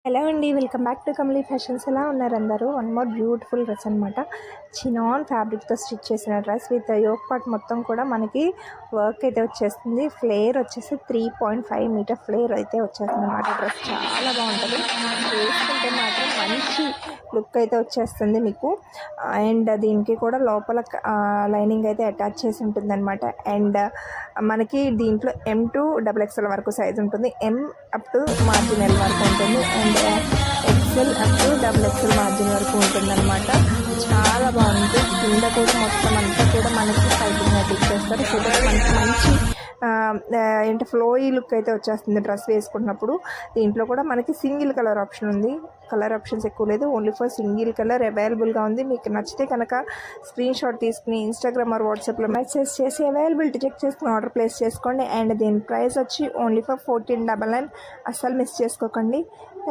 Hello అండి, welcome back to కమలీ fashions. ఎలా ఉన్నారు అందరూ? వన్ మోర్ బ్యూటిఫుల్ డ్రెస్ అనమాట. చినాన్ ఫ్యాబ్రిక్తో స్టిచ్ చేసిన డ్రెస్ విత్ యోక్ పార్ట్ మొత్తం కూడా మనకి వర్క్ అయితే వచ్చేస్తుంది. ఫ్లేర్ వచ్చేసి 3.5 మీటర్ ఫ్లేర్ అయితే వచ్చేస్తుంది అనమాట. డ్రెస్ చాలా బాగుంటుంది, వేసుకుంటే మాత్రం మంచి లుక్ అయితే వచ్చేస్తుంది మీకు. అండ్ దీనికి కూడా లోపల లైనింగ్ అయితే అటాచ్ చేసి ఉంటుంది అనమాట. అండ్ మనకి దీంట్లో M to XXL వరకు సైజ్ ఉంటుంది, M up to margin L వరకు ఉంటుంది, and XL up to XXL margin వరకు ఉంటుంది అనమాట. చాలా బాగుంటుంది. కింద కూడా మొత్తం అంతా కూడా మనకి పైపింగ్ అయితే ఇచ్చేస్తారు. సో దట్ మనకి మంచి ఏంటి ఫ్లోయీ లుక్ అయితే వచ్చేస్తుంది డ్రెస్ వేసుకున్నప్పుడు. దీంట్లో కూడా మనకి సింగిల్ కలర్ ఆప్షన్ ఉంది. కలర్ ఆప్షన్స్ ఎక్కువ లేదు, ఓన్లీ ఫర్ సింగిల్ కలర్ అవైలబుల్గా ఉంది. మీకు నచ్చితే కనుక స్క్రీన్ షాట్ తీసుకుని ఇన్స్టాగ్రామ్ ఆర్ వాట్సాప్లో మెసేజ్ చేసి అవైలబిలిటీ చెక్ చేసుకుని ఆర్డర్ ప్లేస్ చేసుకోండి. అండ్ దీని ప్రైస్ వచ్చి ఓన్లీ ఫర్ 1499. అస్సలు మిస్ చేసుకోకండి.